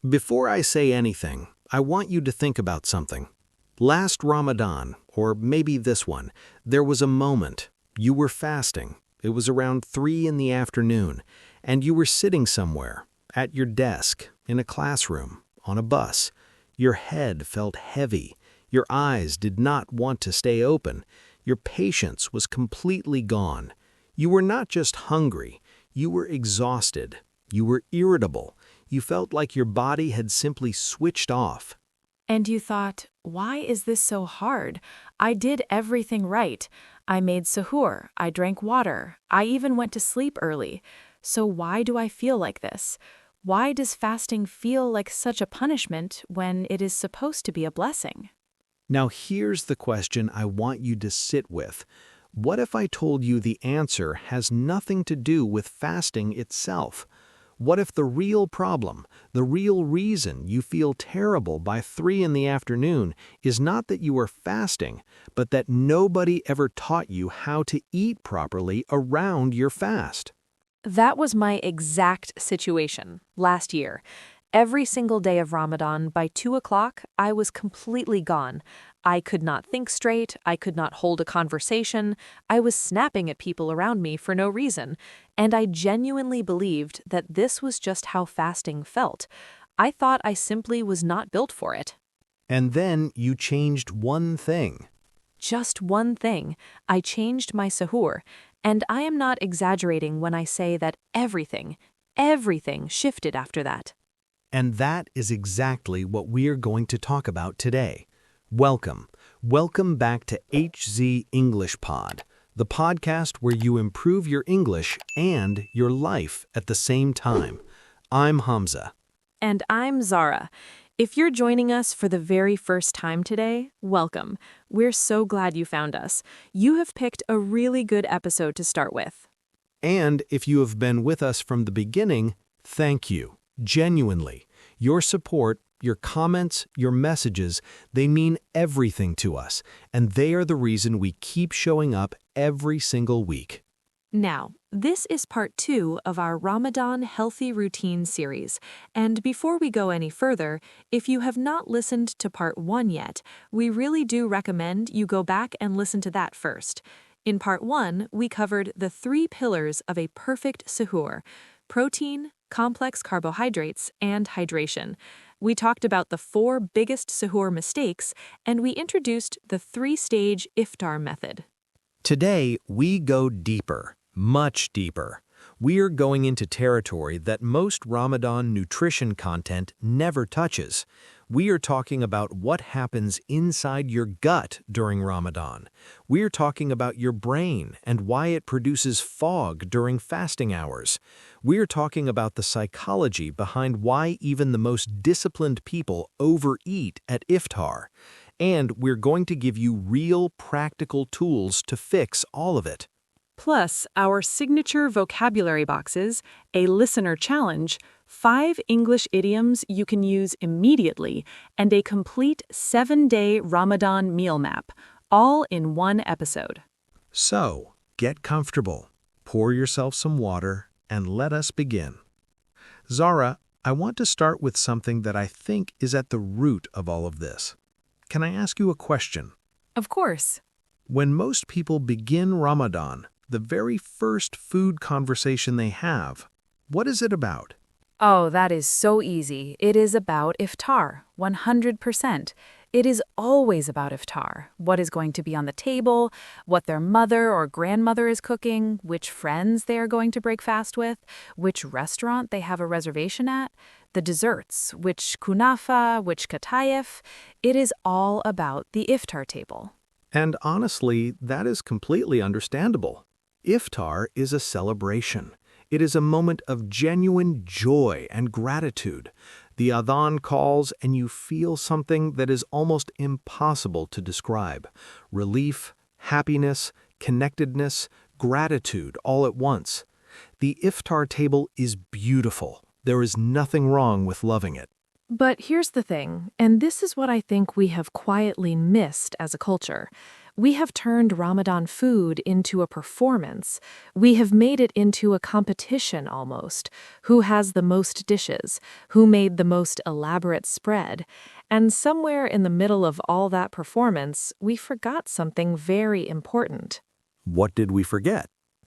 Before I say anything, I want you to think about something. Last Ramadan, or maybe this one, there was a moment. You were fasting. It was around 3 in the afternoon, and you were sitting somewhere, at your desk, in a classroom, on a bus. Your head felt heavy. Your eyes did not want to stay open. Your patience was completely gone. You were not just hungry. You were exhausted. You were irritable. You felt like your body had simply switched off. And you thought, why is this so hard? I did everything right. I made suhoor, I drank water, I even went to sleep early. So why do I feel like this? Why does fasting feel like such a punishment when it is supposed to be a blessing? Now here's the question I want you to sit with. What if I told you the answer has nothing to do with fasting itself? What if the real problem, the real reason you feel terrible by 3 in the afternoon is not that you are fasting, but that nobody ever taught you how to eat properly around your fast? That was my exact situation last year. Every single day of Ramadan, by 2 o'clock, I was completely gone. I could not think straight, I could not hold a conversation, I was snapping at people around me for no reason, and I genuinely believed that this was just how fasting felt. I thought I simply was not built for it. And then you changed one thing. Just one thing. I changed my suhoor, and I am not exaggerating when I say that everything shifted after that. And that is exactly what we're going to talk about today. Welcome. Welcome back to HZ English Pod, the podcast where you improve your English and your life at the same time. I'm Hamza. And I'm Zara. If you're joining us for the very first time today, welcome. We're so glad you found us. You have picked a really good episode to start with. And if you have been with us from the beginning, thank you. Genuinely. Your support, your comments, your messages, they mean everything to us, and they are the reason we keep showing up every single week. Now, this is part 2 of our Ramadan Healthy Routine series, and before we go any further, if you have not listened to part 1 yet, we really do recommend you go back and listen to that first. In part 1, we covered the 3 pillars of a perfect suhoor: protein, complex carbohydrates, and hydration. We talked about the 4 biggest suhoor mistakes, and we introduced the 3-stage iftar method. Today, we go deeper, much deeper. We are going into territory that most Ramadan nutrition content never touches. We are talking about what happens inside your gut during Ramadan. We are talking about your brain and why it produces fog during fasting hours. We are talking about the psychology behind why even the most disciplined people overeat at iftar. And we're going to give you real practical tools to fix all of it. Plus, our signature vocabulary boxes, a listener challenge, 5 English idioms you can use immediately, and a complete 7-day Ramadan meal map, all in one episode. So, get comfortable, pour yourself some water, and let us begin. Zara, I want to start with something that I think is at the root of all of this. Can I ask you a question? Of course. When most people begin Ramadan, the very first food conversation they have, what is it about? Oh, that is so easy. It is about iftar, 100%. It is always about iftar, what is going to be on the table, what their mother or grandmother is cooking, which friends they are going to break fast with, which restaurant they have a reservation at, the desserts, which kunafa, which katayef. It is all about the iftar table. And honestly, that is completely understandable. Iftar is a celebration. It is a moment of genuine joy and gratitude. The adhan calls and you feel something that is almost impossible to describe. Relief, happiness, connectedness, gratitude all at once. The iftar table is beautiful. There is nothing wrong with loving it. But here's the thing, and this is what I think we have quietly missed as a culture. We have turned Ramadan food into a performance. We have made it into a competition almost. Who has the most dishes? Who made the most elaborate spread? And somewhere in the middle of all that performance, we forgot something very important. What did we forget?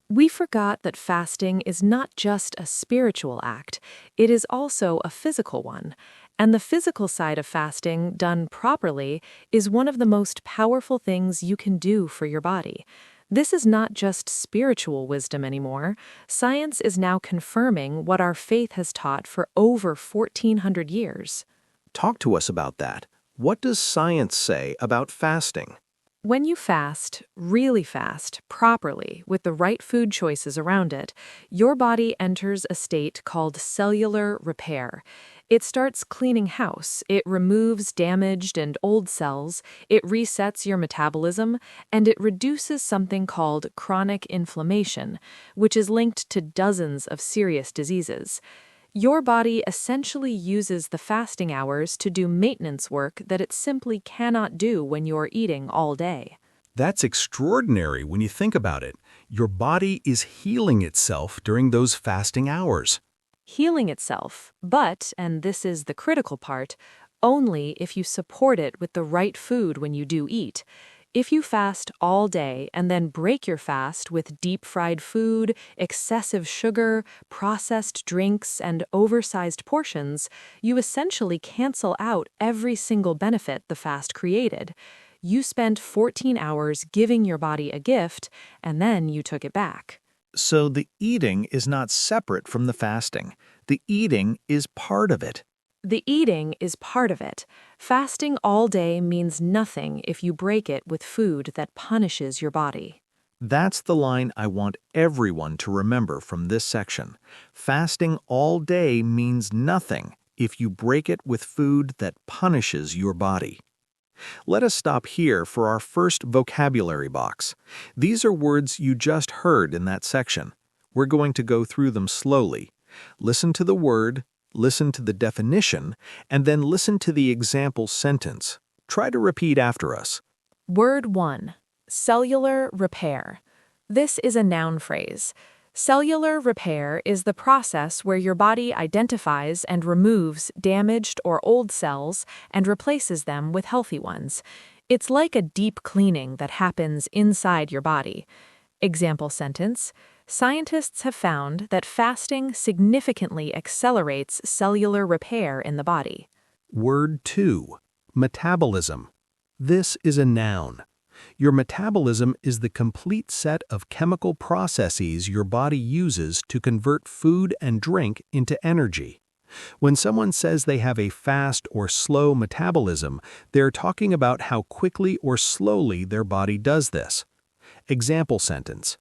We forgot that fasting is not just a spiritual act, it is also a physical one. And the physical side of fasting, done properly, is one of the most powerful things you can do for your body. This is not just spiritual wisdom anymore. Science is now confirming what our faith has taught for over 1,400 years. Talk to us about that. What does science say about fasting? When you fast, really fast, properly, with the right food choices around it, your body enters a state called cellular repair. It starts cleaning house, it removes damaged and old cells, it resets your metabolism, and it reduces something called chronic inflammation, which is linked to dozens of serious diseases. Your body essentially uses the fasting hours to do maintenance work that it simply cannot do when you're eating all day. That's extraordinary when you think about it. Your body is healing itself during those fasting hours. Healing itself, but, and this is the critical part, only if you support it with the right food when you do eat. If you fast all day and then break your fast with deep-fried food, excessive sugar, processed drinks, and oversized portions, you essentially cancel out every single benefit the fast created. You spent 14 hours giving your body a gift, and then you took it back. So the eating is not separate from the fasting. The eating is part of it. The eating is part of it. Fasting all day means nothing if you break it with food that punishes your body. That's the line I want everyone to remember from this section. Fasting all day means nothing if you break it with food that punishes your body. Let us stop here for our first vocabulary box. These are words you just heard in that section. We're going to go through them slowly. Listen to the word, listen to the definition, and then listen to the example sentence. Try to repeat after us. Word 1. Cellular repair. This is a noun phrase. Cellular repair is the process where your body identifies and removes damaged or old cells and replaces them with healthy ones. It's like a deep cleaning that happens inside your body. Example sentence. Scientists have found that fasting significantly accelerates cellular repair in the body. Word 2. Metabolism. This is a noun. Your metabolism is the complete set of chemical processes your body uses to convert food and drink into energy. When someone says they have a fast or slow metabolism, they're talking about how quickly or slowly their body does this. Example sentence.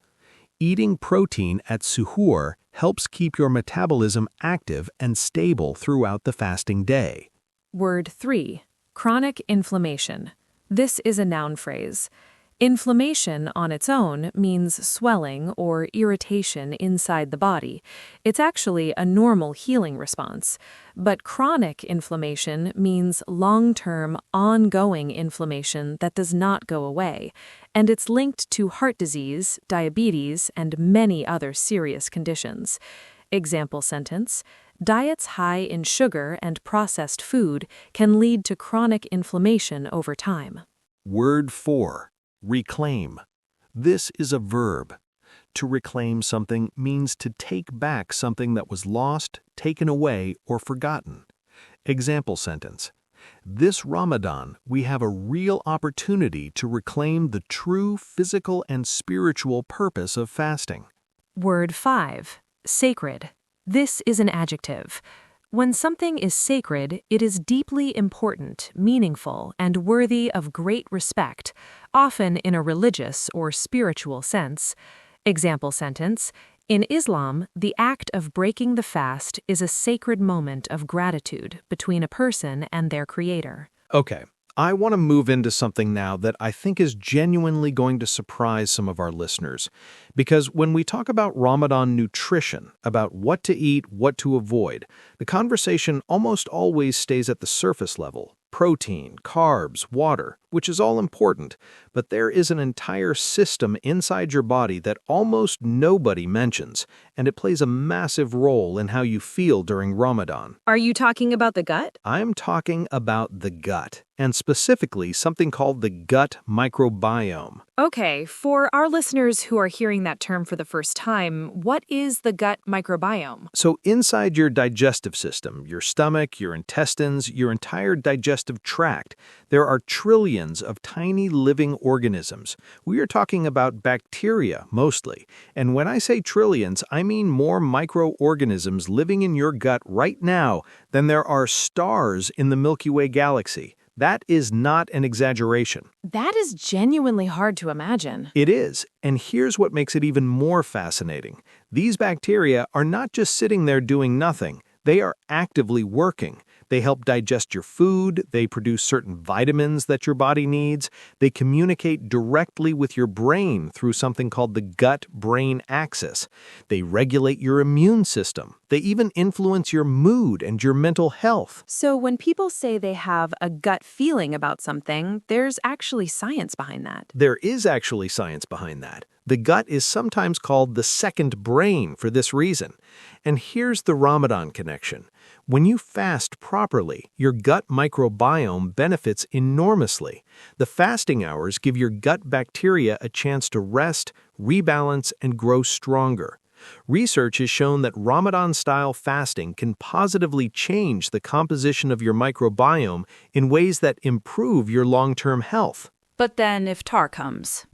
Eating protein at suhoor helps keep your metabolism active and stable throughout the fasting day. Word 3. Chronic inflammation. This is a noun phrase. Inflammation on its own means swelling or irritation inside the body. It's actually a normal healing response. But chronic inflammation means long-term, ongoing inflammation that does not go away. And it's linked to heart disease, diabetes, and many other serious conditions. Example sentence. Diets high in sugar and processed food can lead to chronic inflammation over time. Word 4. Reclaim. This is a verb. To reclaim something means to take back something that was lost, taken away, or forgotten. Example sentence. This Ramadan, we have a real opportunity to reclaim the true physical and spiritual purpose of fasting. Word 5. Sacred. This is an adjective. When something is sacred, it is deeply important, meaningful, and worthy of great respect, often in a religious or spiritual sense. Example sentence. In Islam, the act of breaking the fast is a sacred moment of gratitude between a person and their creator. Okay, I want to move into something now that I think is genuinely going to surprise some of our listeners. Because when we talk about Ramadan nutrition, about what to eat, what to avoid, the conversation almost always stays at the surface level. Protein, carbs, water. which is all important, but there is an entire system inside your body that almost nobody mentions, and it plays a massive role in how you feel during Ramadan. Are you talking about the gut? I'm talking about the gut, and specifically something called the gut microbiome. Okay, for our listeners who are hearing that term for the first time, what is the gut microbiome? So inside your digestive system, your stomach, your intestines, your entire digestive tract, there are trillions of tiny living organisms. We are talking about bacteria mostly. And when I say trillions, I mean more microorganisms living in your gut right now than there are stars in the Milky Way galaxy. That is not an exaggeration. That is genuinely hard to imagine. It is, and here's what makes it even more fascinating. These bacteria are not just sitting there doing nothing. They are actively working. They help digest your food, they produce certain vitamins that your body needs, they communicate directly with your brain through something called the gut-brain axis. They regulate your immune system. They even influence your mood and your mental health. So when people say they have a gut feeling about something, there's actually science behind that. There is actually science behind that. The gut is sometimes called the second brain for this reason. And here's the Ramadan connection. When you fast properly, your gut microbiome benefits enormously. The fasting hours give your gut bacteria a chance to rest, rebalance, and grow stronger. Research has shown that Ramadan-style fasting can positively change the composition of your microbiome in ways that improve your long-term health. But then iftar comes.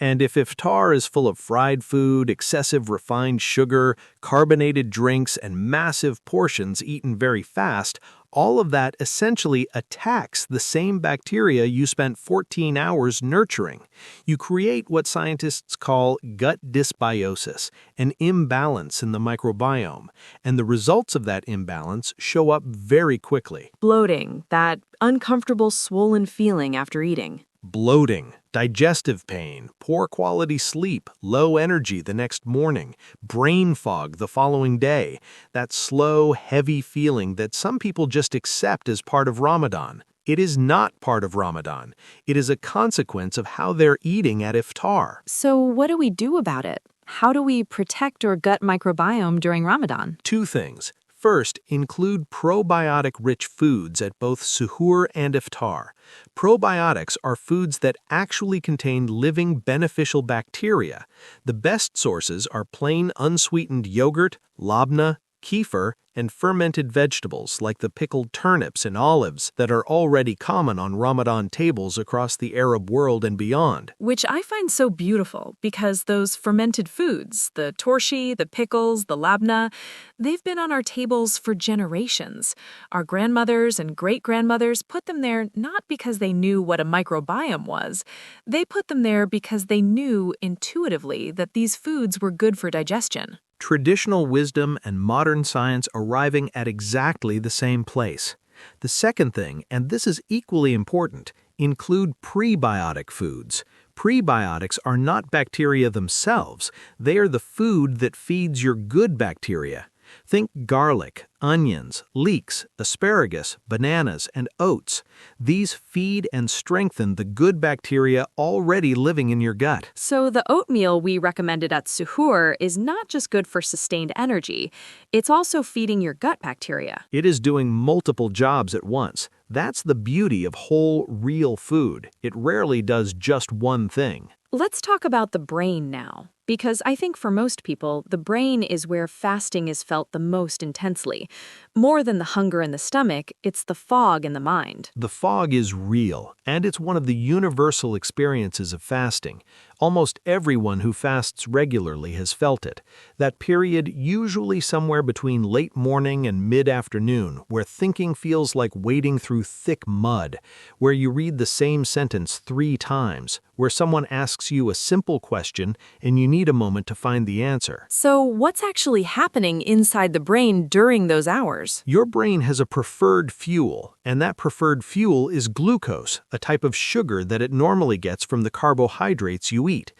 And if iftar is full of fried food, excessive refined sugar, carbonated drinks, and massive portions eaten very fast, all of that essentially attacks the same bacteria you spent 14 hours nurturing. You create what scientists call gut dysbiosis, an imbalance in the microbiome, and the results of that imbalance show up very quickly. Bloating, that uncomfortable swollen feeling after eating. Bloating, digestive pain, poor quality sleep, low energy the next morning, brain fog the following day, that slow, heavy feeling that some people just accept as part of Ramadan. It is not part of Ramadan. It is a consequence of how they're eating at iftar. So what do we do about it? How do we protect our gut microbiome during Ramadan? Two things. First, include probiotic-rich foods at both suhoor and iftar. Probiotics are foods that actually contain living beneficial bacteria. The best sources are plain unsweetened yogurt, labna, kefir, and fermented vegetables like the pickled turnips and olives that are already common on Ramadan tables across the Arab world and beyond. Which I find so beautiful because those fermented foods, the torshi, the pickles, the labna, they've been on our tables for generations. Our grandmothers and great-grandmothers put them there not because they knew what a microbiome was. They put them there because they knew intuitively that these foods were good for digestion. Traditional wisdom and modern science arriving at exactly the same place. The second thing, and this is equally important, include prebiotic foods. Prebiotics are not bacteria themselves. They are the food that feeds your good bacteria. Think garlic, onions, leeks, asparagus, bananas, and oats. These feed and strengthen the good bacteria already living in your gut. So the oatmeal we recommended at Suhoor is not just good for sustained energy, it's also feeding your gut bacteria. It is doing multiple jobs at once. That's the beauty of whole, real food. It rarely does just one thing. Let's talk about the brain now, because I think for most people, the brain is where fasting is felt the most intensely. More than the hunger in the stomach, it's the fog in the mind. The fog is real, and it's one of the universal experiences of fasting. Almost everyone who fasts regularly has felt it. That period, usually somewhere between late morning and mid-afternoon, where thinking feels like wading through thick mud, where you read the same sentence 3 times, where someone asks you a simple question and you need a moment to find the answer. So what's actually happening inside the brain during those hours? Your brain has a preferred fuel, and that preferred fuel is glucose, a type of sugar that it normally gets from the carbohydrates you eat.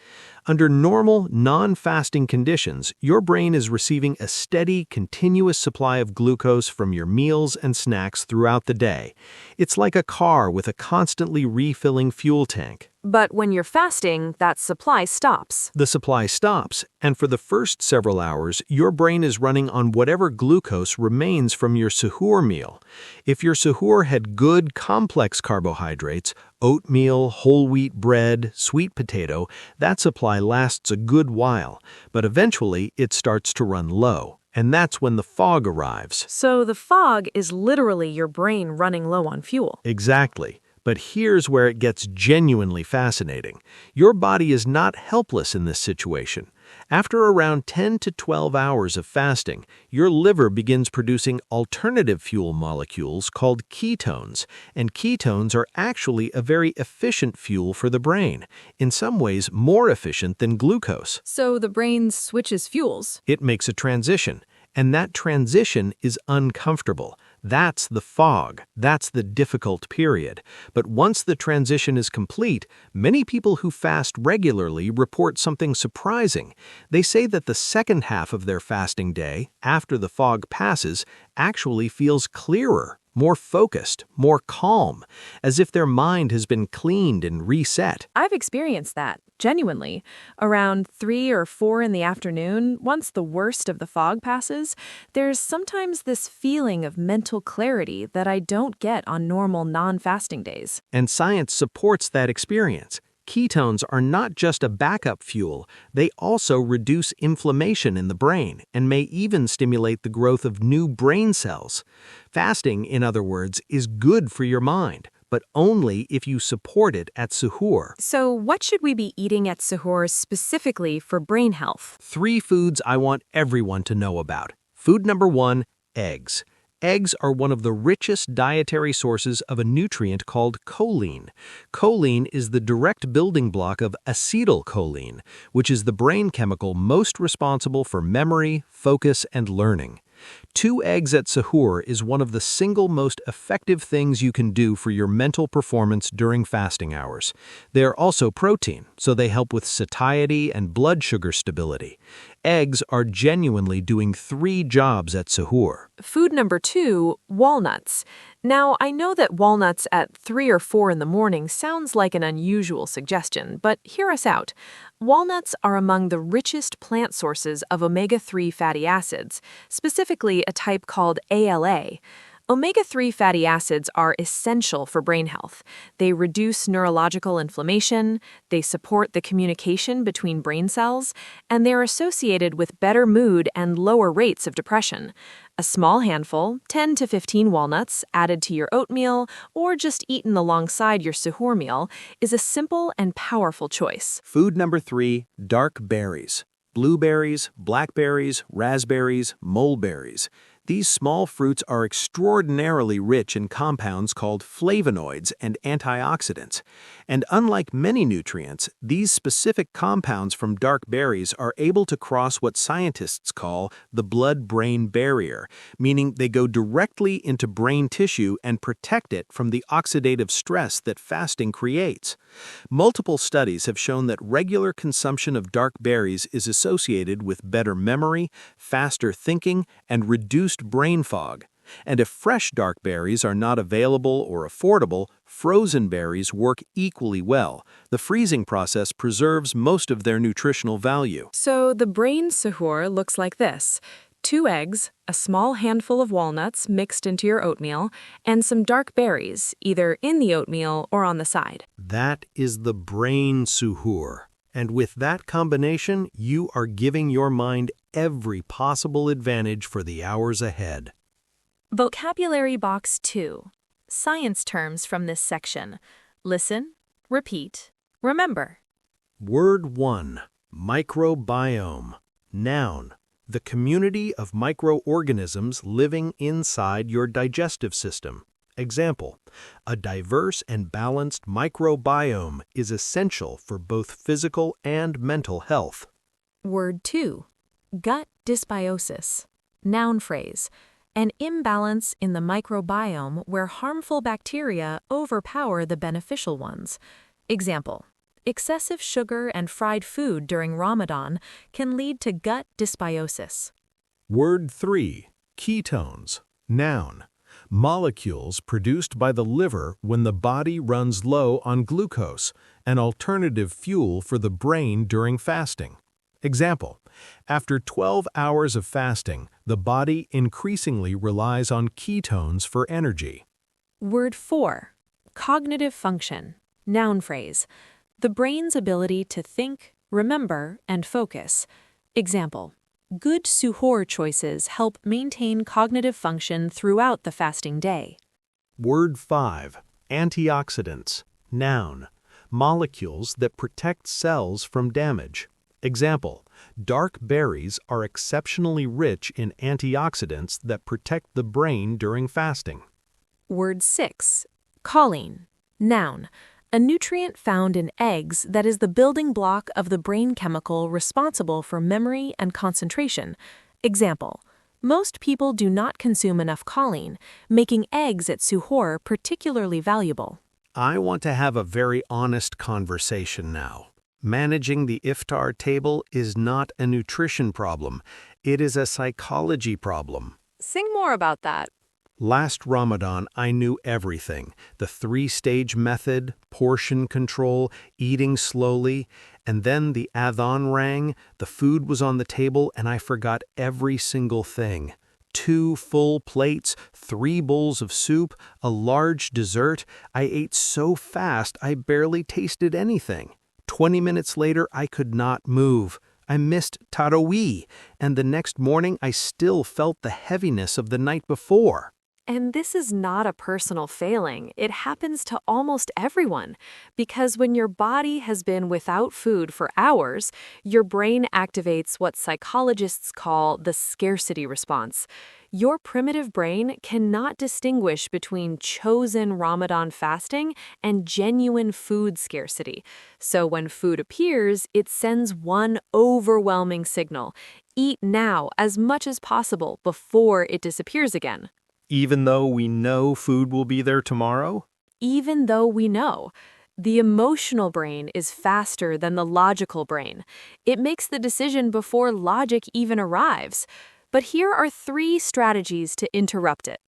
Under normal, non-fasting conditions, your brain is receiving a steady, continuous supply of glucose from your meals and snacks throughout the day. It's like a car with a constantly refilling fuel tank. But when you're fasting, that supply stops. The supply stops, and for the first several hours, your brain is running on whatever glucose remains from your suhoor meal. If your suhoor had good, complex carbohydrates, oatmeal, whole wheat bread, sweet potato, that supply lasts a good while, but eventually it starts to run low, and that's when the fog arrives. So the fog is literally your brain running low on fuel. Exactly. But here's where it gets genuinely fascinating. Your body is not helpless in this situation. After around 10 to 12 hours of fasting, your liver begins producing alternative fuel molecules called ketones, and ketones are actually a very efficient fuel for the brain, in some ways more efficient than glucose. So the brain switches fuels. It makes a transition, and that transition is uncomfortable. That's the fog. That's the difficult period. But once the transition is complete, many people who fast regularly report something surprising. They say that the second half of their fasting day, after the fog passes, actually feels clearer, more focused, more calm, as if their mind has been cleaned and reset. I've experienced that, genuinely. Around 3 or 4 in the afternoon, once the worst of the fog passes, there's sometimes this feeling of mental clarity that I don't get on normal non-fasting days. And science supports that experience. Ketones are not just a backup fuel, they also reduce inflammation in the brain and may even stimulate the growth of new brain cells. Fasting, in other words, is good for your mind, but only if you support it at suhoor. So what should we be eating at suhoor specifically for brain health? 3 foods I want everyone to know about. Food number 1, eggs. Eggs are one of the richest dietary sources of a nutrient called choline. Choline is the direct building block of acetylcholine, which is the brain chemical most responsible for memory, focus, and learning. 2 eggs at suhoor is one of the single most effective things you can do for your mental performance during fasting hours. They're also protein, so they help with satiety and blood sugar stability. Eggs are genuinely doing 3 jobs at suhoor. Food number 2, walnuts. Now, I know that walnuts at 3 or 4 in the morning sounds like an unusual suggestion, but hear us out. Walnuts are among the richest plant sources of omega-3 fatty acids, specifically a type called ALA. Omega-3 fatty acids are essential for brain health. They reduce neurological inflammation, they support the communication between brain cells, and they're associated with better mood and lower rates of depression. A small handful, 10 to 15 walnuts, added to your oatmeal or just eaten alongside your suhoor meal, is a simple and powerful choice. Food number 3, dark berries. Blueberries, blackberries, raspberries, mulberries. These small fruits are extraordinarily rich in compounds called flavonoids and antioxidants. And unlike many nutrients, these specific compounds from dark berries are able to cross what scientists call the blood-brain barrier, meaning they go directly into brain tissue and protect it from the oxidative stress that fasting creates. Multiple studies have shown that regular consumption of dark berries is associated with better memory, faster thinking, and reduced brain fog. And if fresh dark berries are not available or affordable, frozen berries work equally well. The freezing process preserves most of their nutritional value. So the brain suhoor looks like this: 2 eggs, a small handful of walnuts mixed into your oatmeal, and some dark berries, either in the oatmeal or on the side. That is the brain suhoor. And with that combination, you are giving your mind every possible advantage for the hours ahead. Vocabulary Box 2. Science terms from this section. Listen, repeat, remember. Word 1. Microbiome. Noun. The community of microorganisms living inside your digestive system. Example, a diverse and balanced microbiome is essential for both physical and mental health. Word 2. Gut dysbiosis. Noun phrase. An imbalance in the microbiome where harmful bacteria overpower the beneficial ones. Example, Excessive sugar and fried food during Ramadan can lead to gut dysbiosis. Word 3. Ketones. Noun. Molecules produced by the liver when the body runs low on glucose, an alternative fuel for the brain during fasting. Example: after 12 hours of fasting, the body increasingly relies on ketones for energy. Word 4. Cognitive function. Noun phrase. The brain's ability to think, remember, and focus. Example: good suhoor choices help maintain cognitive function throughout the fasting day. Word 5. Antioxidants. Noun. Molecules that protect cells from damage. Example: dark berries are exceptionally rich in antioxidants that protect the brain during fasting. Word 6. Choline. Noun. A nutrient found in eggs that is the building block of the brain chemical responsible for memory and concentration. Example: most people do not consume enough choline, making eggs at suhoor particularly valuable. I want to have a very honest conversation now. Managing the iftar table is not a nutrition problem. It is a psychology problem. Sing more about that. Last Ramadan, I knew everything. The 3-stage method, portion control, eating slowly, and then the adhan rang, the food was on the table, and I forgot every single thing. 2 full plates, 3 bowls of soup, a large dessert. I ate so fast I barely tasted anything. 20 minutes later, I could not move. I missed Taraweeh, and the next morning I still felt the heaviness of the night before. And this is not a personal failing. It happens to almost everyone. Because when your body has been without food for hours, your brain activates what psychologists call the scarcity response. Your primitive brain cannot distinguish between chosen Ramadan fasting and genuine food scarcity. So when food appears, it sends one overwhelming signal: eat now as much as possible before it disappears again. Even though we know food will be there tomorrow? Even though we know. The emotional brain is faster than the logical brain. It makes the decision before logic even arrives. But here are 3 strategies to interrupt it.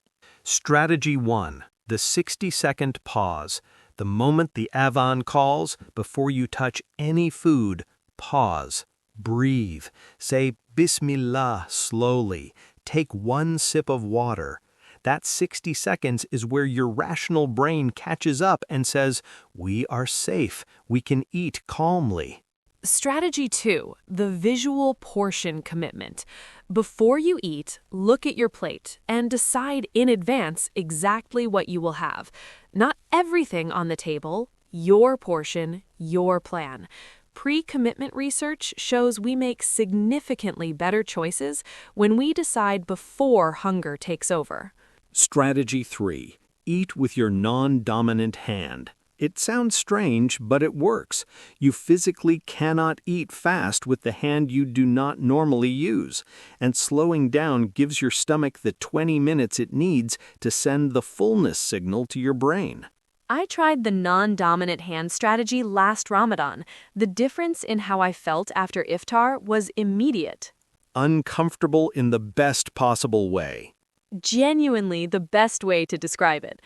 Strategy 1. The 60-second pause. The moment the adhan calls, before you touch any food, pause. Breathe. Say Bismillah slowly. Take 1 sip of water. That 60 seconds is where your rational brain catches up and says, "We are safe. We can eat calmly." Strategy 2, the visual portion commitment. Before you eat, look at your plate and decide in advance exactly what you will have. Not everything on the table, your portion, your plan. Pre-commitment research shows we make significantly better choices when we decide before hunger takes over. Strategy 3. Eat with your non-dominant hand. It sounds strange, but it works. You physically cannot eat fast with the hand you do not normally use, and slowing down gives your stomach the 20 minutes it needs to send the fullness signal to your brain. I tried the non-dominant hand strategy last Ramadan. The difference in how I felt after iftar was immediate. Uncomfortable in the best possible way. Genuinely the best way to describe it.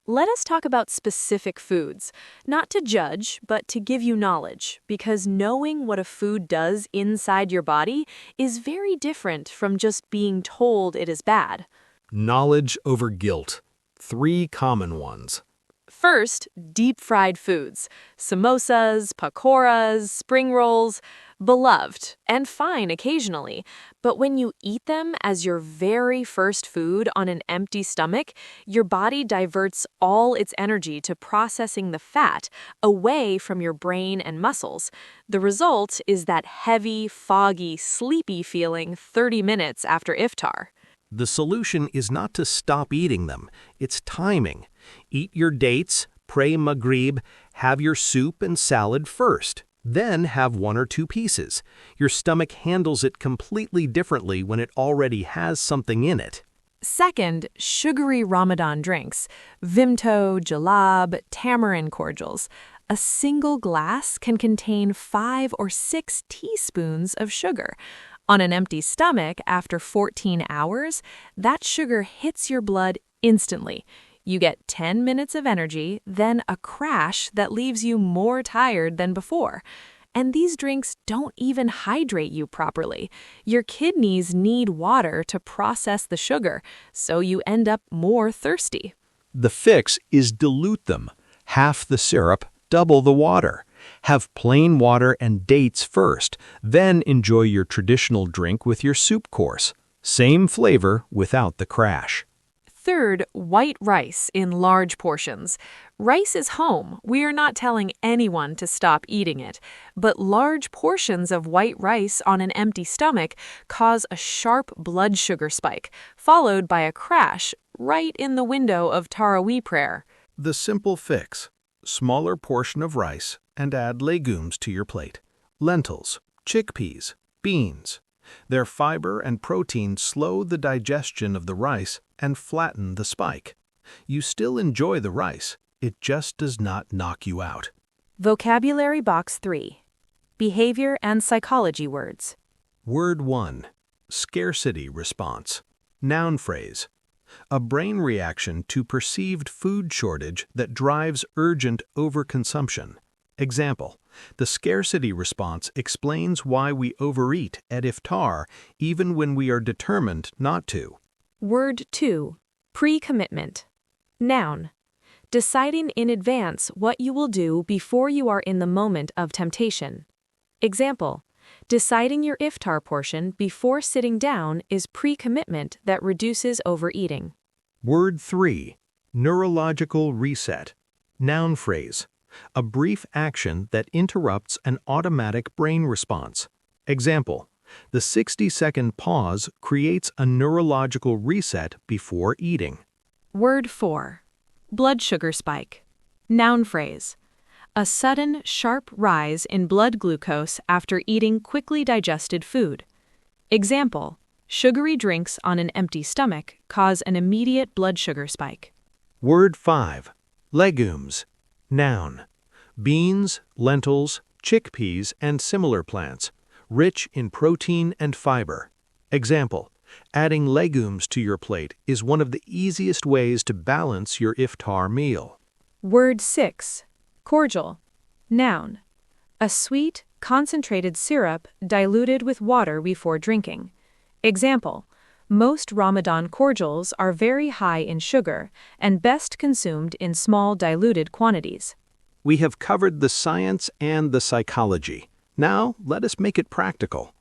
Let us talk about specific foods, not to judge, but to give you knowledge, because knowing what a food does inside your body is very different from just being told it is bad. Knowledge over guilt. 3 common ones. First, deep-fried foods. Samosas, pakoras, spring rolls. Beloved and fine occasionally, but when you eat them as your very first food on an empty stomach, your body diverts all its energy to processing the fat away from your brain and muscles. The result is that heavy, foggy, sleepy feeling 30 minutes after iftar. The solution is not to stop eating them, it's timing. Eat your dates, pray Maghrib, have your soup and salad first. Then have 1 or 2 pieces. Your stomach handles it completely differently when it already has something in it. Second, sugary Ramadan drinks. Vimto, jalab, tamarind cordials. A single glass can contain 5 or 6 teaspoons of sugar. On an empty stomach, after 14 hours, that sugar hits your blood instantly. You get 10 minutes of energy, then a crash that leaves you more tired than before. And these drinks don't even hydrate you properly. Your kidneys need water to process the sugar, so you end up more thirsty. The fix is dilute them. Half the syrup, double the water. Have plain water and dates first, then enjoy your traditional drink with your soup course. Same flavor without the crash. Third, white rice in large portions. Rice is home. We are not telling anyone to stop eating it. But large portions of white rice on an empty stomach cause a sharp blood sugar spike, followed by a crash right in the window of Taraweeh prayer. The simple fix: smaller portion of rice and add legumes to your plate. Lentils, chickpeas, beans. Their fiber and protein slow the digestion of the rice and flatten the spike. You still enjoy the rice, it just does not knock you out. Vocabulary Box 3. Behavior and psychology words. Word 1. Scarcity response. Noun phrase. A brain reaction to perceived food shortage that drives urgent overconsumption. Example: the scarcity response explains why we overeat at iftar even when we are determined not to. Word 2. Pre-commitment. Noun. Deciding in advance what you will do before you are in the moment of temptation. Example: deciding your iftar portion before sitting down is pre-commitment that reduces overeating. Word 3. Neurological reset. Noun phrase. A brief action that interrupts an automatic brain response. Example: the 60-second pause creates a neurological reset before eating. Word 4. Blood sugar spike. Noun phrase. A sudden, sharp rise in blood glucose after eating quickly digested food. Example: sugary drinks on an empty stomach cause an immediate blood sugar spike. Word 5. Legumes. Noun. Beans, lentils, chickpeas, and similar plants, rich in protein and fiber. Example: adding legumes to your plate is one of the easiest ways to balance your iftar meal. Word 6. Cordial. Noun. A sweet, concentrated syrup diluted with water before drinking. Example: most Ramadan cordials are very high in sugar and best consumed in small diluted quantities. We have covered the science and the psychology. Now, let us make it practical.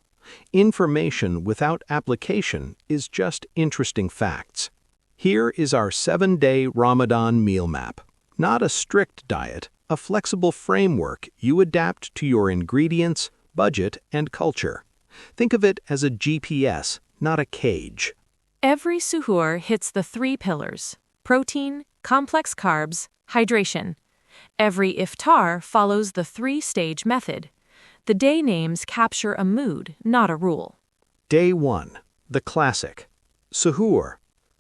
Information without application is just interesting facts. Here is our 7-day Ramadan meal map. Not a strict diet, a flexible framework you adapt to your ingredients, budget, and culture. Think of it as a GPS, not a cage. Every suhoor hits the 3 pillars: protein, complex carbs, hydration. Every iftar follows the 3-stage method. The day names capture a mood, not a rule. Day 1. The classic. Suhoor.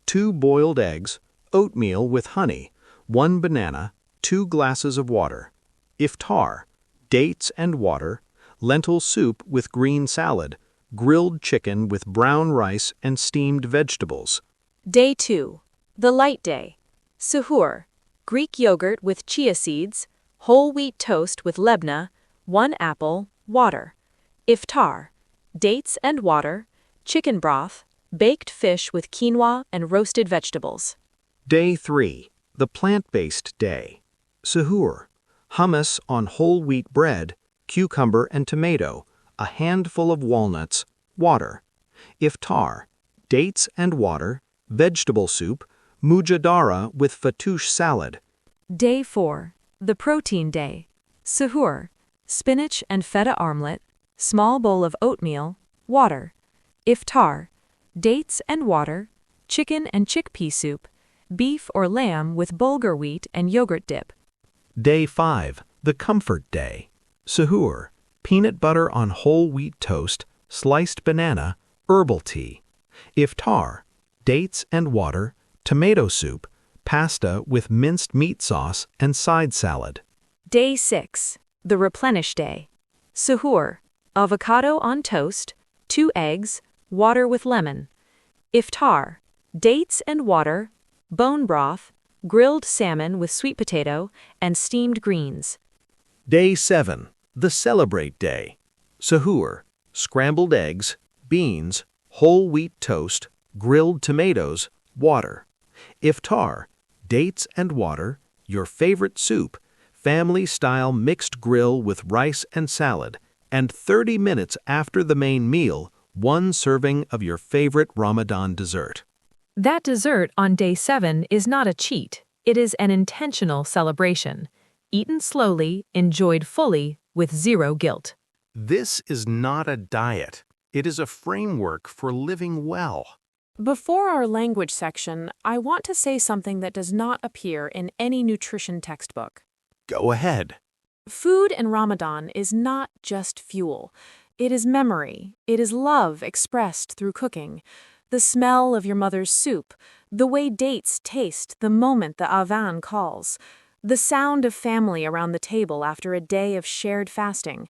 2 boiled eggs, oatmeal with honey, 1 banana, 2 glasses of water. Iftar. Dates and water, lentil soup with green salad, grilled chicken with brown rice and steamed vegetables. Day 2. The light day. Suhoor. Greek yogurt with chia seeds, whole wheat toast with lebna, 1 apple, water. Iftar. Dates and water, chicken broth, baked fish with quinoa and roasted vegetables. Day 3. The plant-based day. Suhoor. Hummus on whole wheat bread, cucumber and tomato, a handful of walnuts, water. Iftar. Dates and water, vegetable soup, mujadara with fattoush salad. Day 4. The protein day. Suhoor. Spinach and feta omelet, small bowl of oatmeal, water. Iftar. Dates and water, chicken and chickpea soup, beef or lamb with bulgur wheat and yogurt dip. Day 5. The comfort day. Suhoor. Peanut butter on whole wheat toast, sliced banana, herbal tea. Iftar. Dates and water, tomato soup, pasta with minced meat sauce and side salad. Day 6, the Replenish Day. Suhoor, avocado on toast, 2 eggs, water with lemon. Iftar, dates and water, bone broth, grilled salmon with sweet potato, and steamed greens. Day 7, the Celebrate Day. Suhoor, scrambled eggs, beans, whole wheat toast, grilled tomatoes, water. Iftar, dates and water, your favorite soup, family-style mixed grill with rice and salad, and 30 minutes after the main meal, 1 serving of your favorite Ramadan dessert. That dessert on day 7 is not a cheat. It is an intentional celebration. Eaten slowly, enjoyed fully, with 0 guilt. This is not a diet. It is a framework for living well. Before our language section, I want to say something that does not appear in any nutrition textbook. Go ahead. Food in Ramadan is not just fuel. It is memory. It is love expressed through cooking. The smell of your mother's soup, the way dates taste the moment the adhan calls, the sound of family around the table after a day of shared fasting.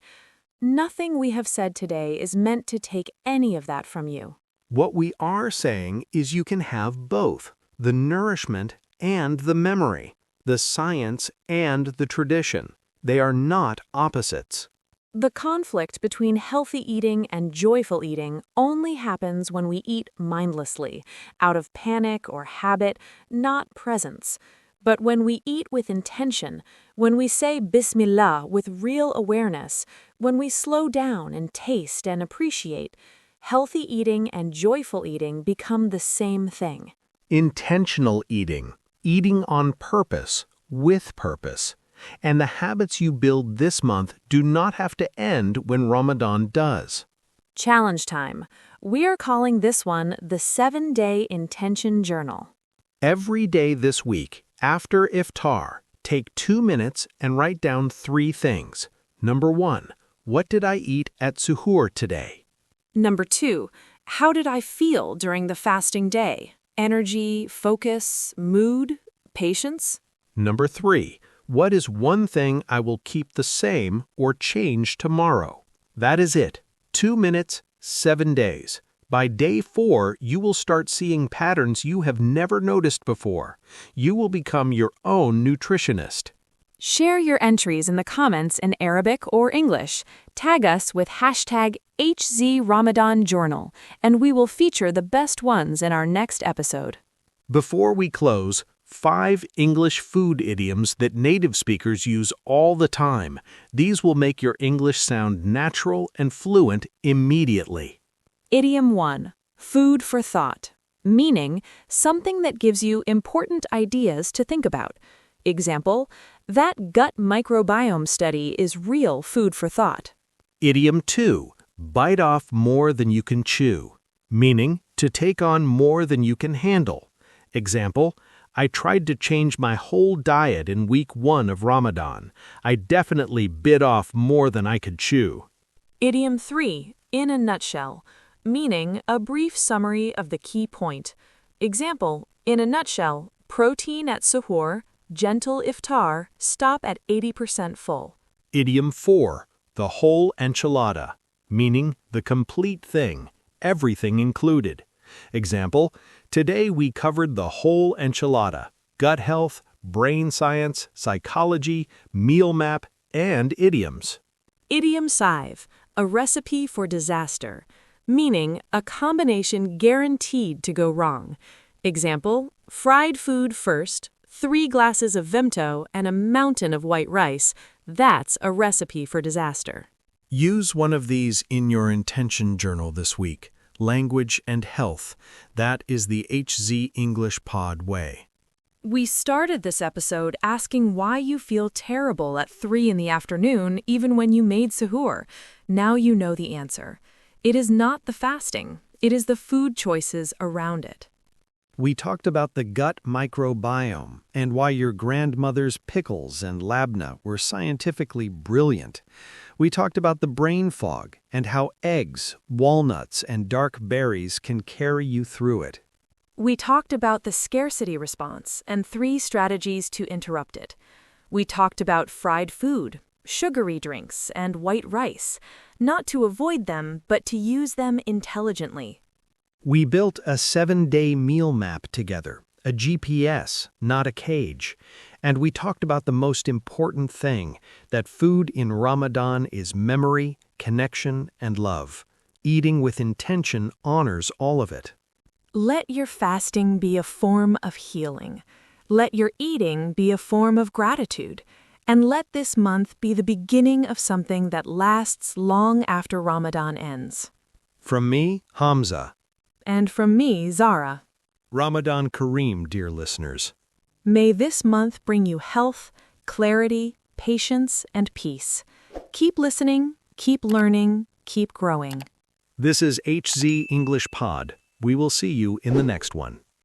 Nothing we have said today is meant to take any of that from you. What we are saying is you can have both, the nourishment and the memory, the science and the tradition. They are not opposites. The conflict between healthy eating and joyful eating only happens when we eat mindlessly, out of panic or habit, not presence. But when we eat with intention, when we say Bismillah with real awareness, when we slow down and taste and appreciate, healthy eating and joyful eating become the same thing. Intentional eating, eating on purpose, with purpose. And the habits you build this month do not have to end when Ramadan does. Challenge time. We are calling this one the 7-Day Intention Journal. Every day this week, after Iftar, take 2 minutes and write down 3 things. Number 1, what did I eat at Suhoor today? Number 2, how did I feel during the fasting day? Energy, focus, mood, patience? Number 3, what is one thing I will keep the same or change tomorrow? That is it. 2 minutes, 7 days. By day 4, you will start seeing patterns you have never noticed before. You will become your own nutritionist. Share your entries in the comments in Arabic or English. Tag us with hashtag #HZRamadanJournal, and we will feature the best ones in our next episode. Before we close, 5 English food idioms that native speakers use all the time. These will make your English sound natural and fluent immediately. Idiom 1. Food for thought. Meaning, something that gives you important ideas to think about. Example, that gut microbiome study is real food for thought. Idiom 2. Bite off more than you can chew. Meaning, to take on more than you can handle. Example, I tried to change my whole diet in week 1 of Ramadan. I definitely bit off more than I could chew. Idiom 3. In a nutshell. Meaning, a brief summary of the key point. Example, in a nutshell, protein at Suhoor, gentle iftar, stop at 80% full. Idiom 4. The whole enchilada. Meaning, the complete thing, everything included. Example, today we covered the whole enchilada, gut health, brain science, psychology, meal map, and idioms. Idiom 5. A recipe for disaster. Meaning, a combination guaranteed to go wrong. Example, fried food first, 3 glasses of Vimto, and a mountain of white rice. That's a recipe for disaster. Use one of these in your intention journal this week. Language and health. That is the HZ English Pod way. We started this episode asking why you feel terrible at 3 in the afternoon even when you made suhoor. Now you know the answer. It is not the fasting. It is the food choices around it. We talked about the gut microbiome and why your grandmother's pickles and labna were scientifically brilliant. We talked about the brain fog and how eggs, walnuts, and dark berries can carry you through it. We talked about the scarcity response and 3 strategies to interrupt it. We talked about fried food, sugary drinks, and white rice, not to avoid them, but to use them intelligently. We built a 7-day meal map together, a GPS, not a cage. And we talked about the most important thing, that food in Ramadan is memory, connection, and love. Eating with intention honors all of it. Let your fasting be a form of healing. Let your eating be a form of gratitude. And let this month be the beginning of something that lasts long after Ramadan ends. From me, Hamza. And from me, Zara. Ramadan Kareem, dear listeners. May this month bring you health, clarity, patience, and peace. Keep listening, keep learning, keep growing. This is HZ English Pod. We will see you in the next one.